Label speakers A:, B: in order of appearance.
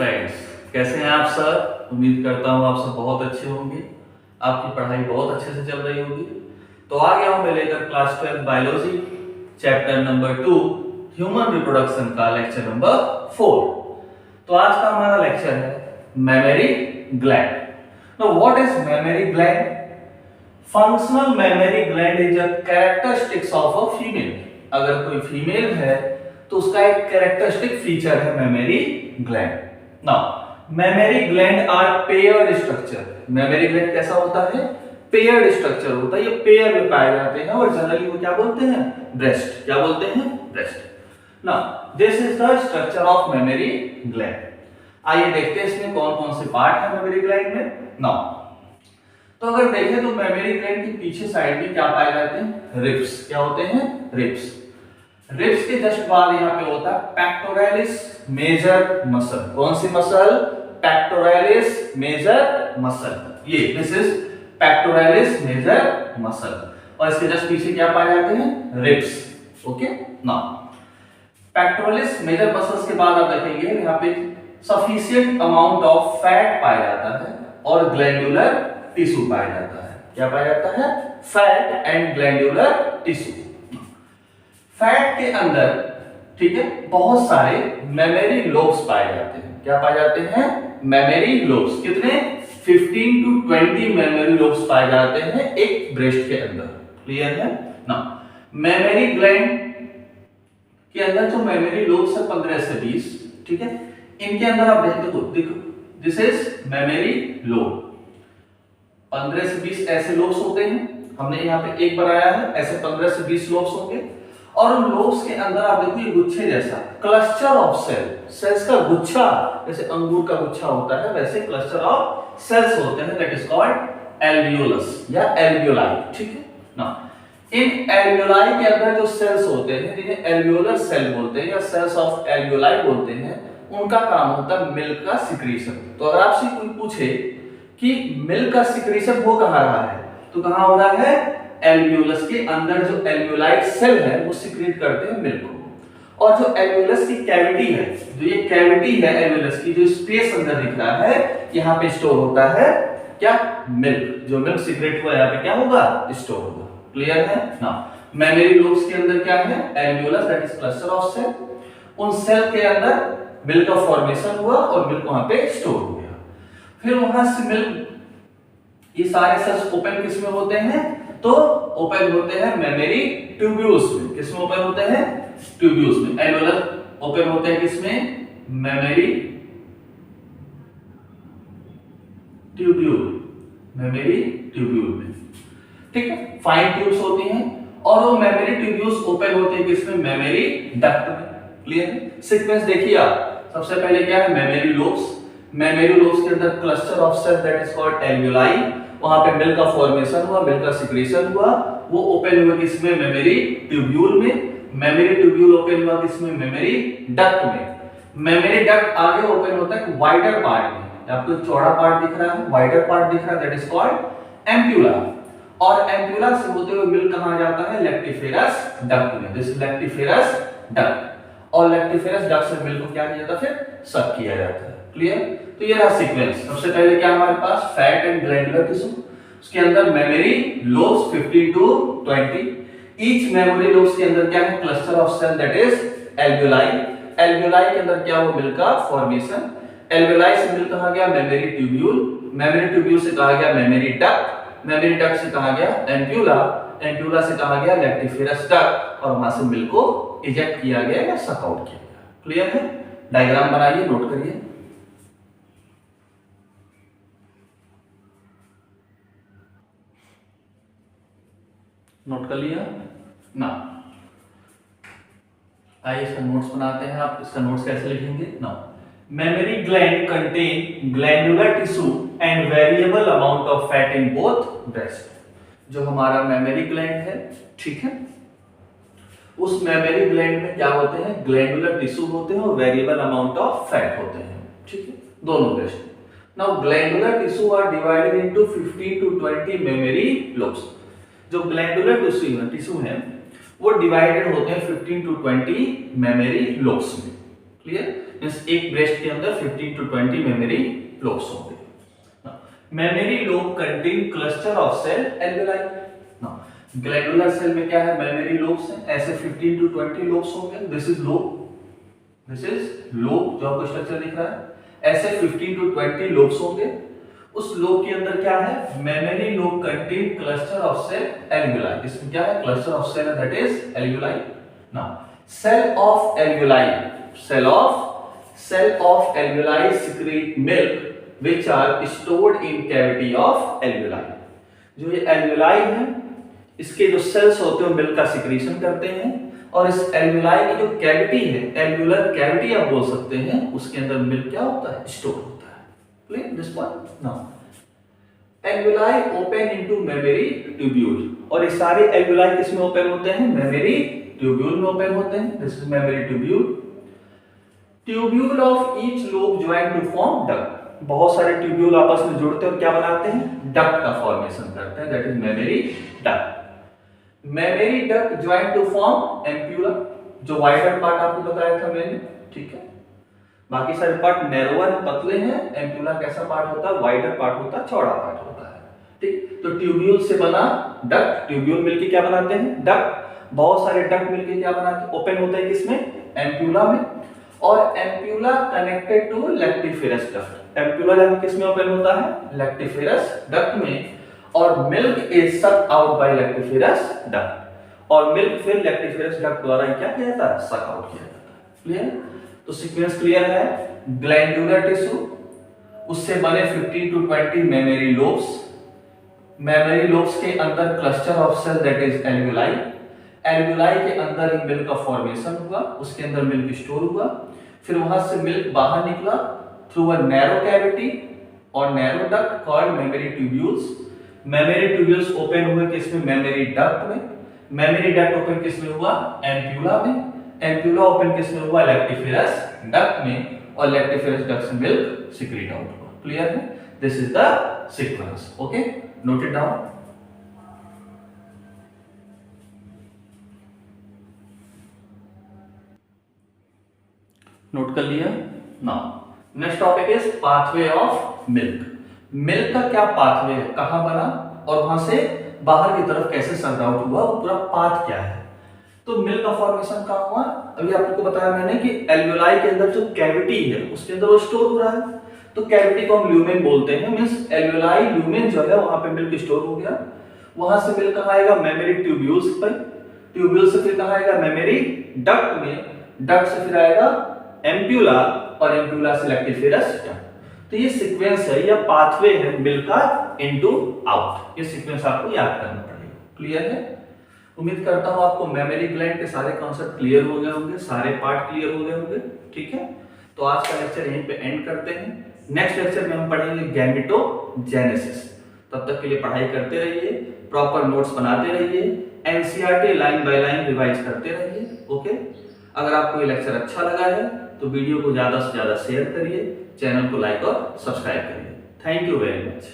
A: Friends, कैसे हैं आप सर? उम्मीद करता हूँ आप सब बहुत अच्छे होंगे। आपकी पढ़ाई बहुत अच्छे से चल रही होगी। तो आ गया हूँ मैं लेकर class 12 biology chapter number 2 human reproduction का लेक्चर नंबर 4। तो आज का हमारा लेक्चर है mammary gland. Now what is mammary gland? Functional mammary gland is a characteristics of a female. अगर कोई फीमेल है तो उसका एक कैरेक्टरिस्टिक फीचर है mammary gland. Now mammary gland are paired structure. Mammary gland कैसा होता है? पेयर्ड स्ट्रक्चर होता है। ये पेयर में पाए जाते हैं और जनरली वो क्या बोलते हैं? ब्रेस्ट। क्या बोलते हैं? Breast. Now this is the structure of memory gland. आइए देखते हैं इसमें कौन कौन से पार्ट है मेमोरी ग्लैंड में। नाउ तो अगर देखें तो मेमोरी ग्लैंड के पीछे साइड में क्या पाए जाते हैं? रिब्स। क्या होते हैं? रिब्स। रिब्स के जस्ट बाद यहाँ पे होता है पेक्टोरलिस मेजर मसल। कौन सी मसल? Pectoralis major muscle. ये this is pectoralis major muscle. और इसके जस्ट पीछे क्या पाए जाते हैं? Ribs. Okay. Now pectoralis major muscles के बाद आप देखेंगे यहाँ पे सफिशिएंट अमाउंट ऑफ फैट पाया जाता है और ग्लैंडुलर टिश्यू पाया जाता है। क्या पाया जाता है? Fat and glandular tissue. Fat के अंदर, ठीक है, बहुत सारे मेमोरी लोब्स पाए जाते हैं। क्या पाए जाते हैं? Memory lobes. कितने? 15 to 20 मेमोरी लोब्स पाए जाते हैं एक ब्रेस्ट के अंदर। क्लियर है ना? मेमोरी ग्लैंड के अंदर जो मेमोरी लोब्स है 15 से 20, ठीक है, इनके अंदर आप देखो दिस इज मेमोरी लोब। 15 से 20 ऐसे लोब्स होते हैं। हमने यहाँ पे एक बनाया है, ऐसे 15 से 20 लोब्स होंगे और उन लोब्स के अंदर आप देखो ये गुच्छे जैसा क्लस्टर ऑफ सेल, सेल्स का गुच्छा, जैसे अंगूर का गुच्छा होता है वैसे क्लस्टर ऑफ सेल्स होते हैं। दैट इज कॉल्ड एल्वियोलस या एल्वियोलाई। ठीक है ना? इन एल्वियोलाई के अंदर जो सेल्स होते हैं जिन्हें एल्वियोलर सेल बोलते हैं या सेल्स ऑफ एल्वियोलाई बोलते हैं, उनका काम होता है मिल्क का सिक्रीशन। तो अगर आपसे कोई पूछे कि मिल्क का सिक्रीशन हो कहां रहा है, तो कहां हो रहा है? एल्वियोलस के अंदर जो एल्वियोलाइट सेल है वो सिक्रीट करते हैं मिल्क को। और जो एल्वियोलस की कैविटी है, जो ये कैविटी है एल्वियोलस की, जो स्पेस अंदर दिख रहा है, यहाँ पे स्टोर होता है क्या? मिल्क। जो मिल्क सिक्रेट हुआ यहाँ पे क्या होगा? स्टोर होगा। क्लियर है ना? मेमोरी लोब्स के अंदर क्या है? Alveolus, that is cluster of cell. उन सेल के अंदर मिल्क का फॉर्मेशन हुआ और मिल्क वहां पे स्टोर हो गया। फिर वहां से मिल्क, ये सारे सेल्स ओपन किस में होते हैं? तो ओपन होते हैं मेमोरी ट्यूब्यूल्स में। किस में ओपन होते हैं? ट्यूब्यूल्स में। एल्वियोलस ओपन होते हैं किसमें? Memory tubule. मेमोरी ट्यूब्यूल में, ठीक है। फाइन ट्यूब्स होती हैं और वो मेमोरी ट्यूब्यूल्स ओपन होते हैं किसमें? मेमोरी डक्ट में। क्लियर है? सीक्वेंस देखिए आप। सबसे पहले क्या है? Memory lobes. मेमोरी लोब्स के अंदर cluster of cell, that is called alveoli. वहां पे मिल्क का फॉर्मेशन हुआ, मिल्क का सिक्रीशन हुआ। वो ओपन हुआ किसमें? मेमोरी ट्यूब्यूल में। मेमोरी ट्यूब्यूल ओपन हुआ किसमें? मेमोरी डक्ट में। मेमोरी डक्ट आगे ओपन होता है वाइडर पार्ट में। आपको चौड़ा पार्ट दिख रहा है, वाइडर पार्ट दिख रहा है, दैट इज कॉल्ड एम्प्यूला। और एम्प्यूला से होते हुए मिल्क कहां जाता है? लेक्टिफेरस डक्ट में। This lactiferous duct. और लेक्टिफेरस डक्ट से मिल्क को क्या किया जाता है? फिर सक किया जाता है। क्लियर? तो ये रहा सीक्वेंस। सबसे पहले क्या हमारे पास? Fat and glandular tissue. उसके अंदर mammary lobes 15 to 20। Each mammary lobes के अंदर क्या है? Cluster of cell, that is alveoli. Alveoli के अंदर क्या हुआ? मिल्क का फॉर्मेशन। एल्वियोलाई से मिल्क कहां गया? Memory tubule. मेमोरी ट्यूब्यूल से कहा गया मेमोरी डक्ट। मेमोरी डक्ट से कहा गया एम्प्यूला। एम्प्यूला से कहा गया लेक्टिफेरस डक्ट। और वहां से मिल्क को इजेक्ट किया गया या सक आउट किया गया। क्लियर है? डायग्राम बनाइए, नोट करिए। नोट कर लिया ना? आइए इसका नोट्स बनाते हैं। आप इसका नोट्स कैसे लिखेंगे ना? Memory gland contain glandular tissue and variable amount of fat in both breast. जो हमारा मेमोरी ग्लैंड है, ठीक है, उस मेमोरी ग्लैंड में क्या होते हैं? ग्लैंडुलर टिश्यू होते हैं और वेरिएबल अमाउंट ऑफ फैट होते हैं। ठीक है, दोनों ब्रेस्ट में। Now glandular tissue are divided into 15 to 20 mammary lobes. जो ग्लैंडुलर टिश्यू है वो डिवाइडेड होते हैं 15 to 20 मेमोरी लोब्स में। क्लियर? मींस एक ब्रेस्ट के अंदर 15 to 20 मेमोरी लोब्स होंगे। Mammary lobe contain cluster of cell alveoli. Glandular cell में क्या है, मेमोरी लोब्स हैं, ऐसे 15 to 20 लोब्स होंगे। This is lobe, this is lobe जो आपको स्ट्रक्चर दिख रहा है, ऐसे 15 to 20 लोब्स होंगे। उस लोब के अंदर क्या है, mammary lobe contain cluster of cell alveoli. इसमें क्या है, cluster of cell that is alveoli. Now cell of alveoli, cell of alveoli secrete milk which are stored in cavity of alveoli। जो ये एल्वेओलाई है, इसके जो सेल्स होते हैं मिल्क का सिक्रीशन करते हैं, और इस एल्वेओलाई की जो कैविटी है, एल्वेओलर कैविटी आप बोल सकते हैं, उसके अंदर मिल्क क्या होता है, स्टोर होता है। Clear this point? Now alveoli open into memory tubule, और ये सारे एल्वेओलाई किस में ओपन होते हैं, मेमोरी ट्यूब्यूल में ओपन होते हैं। This is mammary tubule. Tubule of each lobe join to form duct. बहुत सारे ट्यूब्यूल आपस में जुड़ते हैं और क्या बनाते हैं, डक्ट का फॉर्मेशन करते हैं, that is mammary duct. Mammary duct join to form ampulla, जो वाइडर पार्ट आपको बताया था मैंने, ठीक है। बाकी सारे पार्ट नैरोअर पतले हैं, एम्प्यूला कैसा पार्ट होता है, वाइडर पार्ट होता है, चौड़ा पार्ट होता है, ठीक। तो ट्यूब्यूल से बना डक्ट, ट्यूब्यूल मिलके क्या बनाते हैं, डक्ट। बहुत सारे डक्ट मिलके क्या बनाते हैं, ओपन होता है किसमें, एम्प्यूला में, और ampulla connected to lactiferous duct. Ampulla जब किस में ओपन होता है, लैक्टिफेरस डक्ट में, और milk is sucked out by lactiferous duct, और मिल्क फिर लैक्टिफेरस डक्ट द्वारा क्या किया जाता है, सक आउट किया जाता है। क्लियर? तो सीक्वेंस क्लियर है। ग्लैंडुलर टिश्यू, उससे बने 15 to 20 mammary lobes, mammary lobes के अंदर cluster of cell that is alveoli. Alveoli के अंदर ही मिल्क का फॉर्मेशन हुआ, उसके अंदर मिल्क स्टोर हुआ, फिर वहां से मिल्क बाहर निकला थ्रू अ नैरो कैविटी और narrow duct called mammary tubules. Mammary tubules open हुए किसमें, मेमोरी डक्ट में। मेमोरी डक्ट ओपन किसमें हुआ, एम्प्यूला में। एम्प्यूला ओपन किसमें हुआ, लैक्टिफेरस डक्ट में, और लैक्टिफेरस डक्ट से मिल्क सिक्रीट आउट हुआ। क्लियर है? This is the sequence. Okay, note it down. Note कर लिया? Now next topic is pathway of milk. Milk का क्या पाथवे है, कहां बना और वहां से बाहर की तरफ कैसे सर्व आउट हुआ, वो पूरा पाथ क्या है। तो मिल्क का फॉर्मेशन कहां हुआ, अभी आपको बताया मैंने कि एल्वेओलाई के अंदर जो कैविटी है उसके अंदर वो स्टोर हो रहा है, तो कैविटी को हम ल्यूमेन बोलते हैं। मींस एल्वेओलाई ल्यूमेन जो है वहां पे मिल्क स्टोर हो गया। वहां से मिल्क कहां आएगा, मेमोरी ट्यूब्यूल्स पर, ट्यूब्यूल से फिर कहां आएगा, मेमोरी डक्ट में, डक्ट से फिर आएगा एम्प्यूला, और एम्प्यूला से लैक्टिफेरस डक्ट। तो ये सीक्वेंस है या पाथवे है मिल्क का इनटू आउट। ये सीक्वेंस आपको याद करना पड़ेगा। क्लियर है? उम्मीद करता हूं आपको मेमोरी ग्लैंड के सारे कॉन्सेप्ट क्लियर हो गए होंगे, सारे पार्ट क्लियर हो गए होंगे, ठीक है। तो आज का लेक्चर यहीं पे एंड करते हैं। नेक्स्ट लेक्चर में हम पढ़ेंगे गैमेटोजेनेसिस। तब तक के लिए पढ़ाई करते रहिए, प्रॉपर नोट्स बनाते रहिए, NCERT line by line revise करते रहिए। ओके, अगर आपको ये लेक्चर अच्छा लगा है तो वीडियो को ज्यादा से ज्यादा शेयर करिए, चैनल को लाइक और सब्सक्राइब करिए। Thank you very much.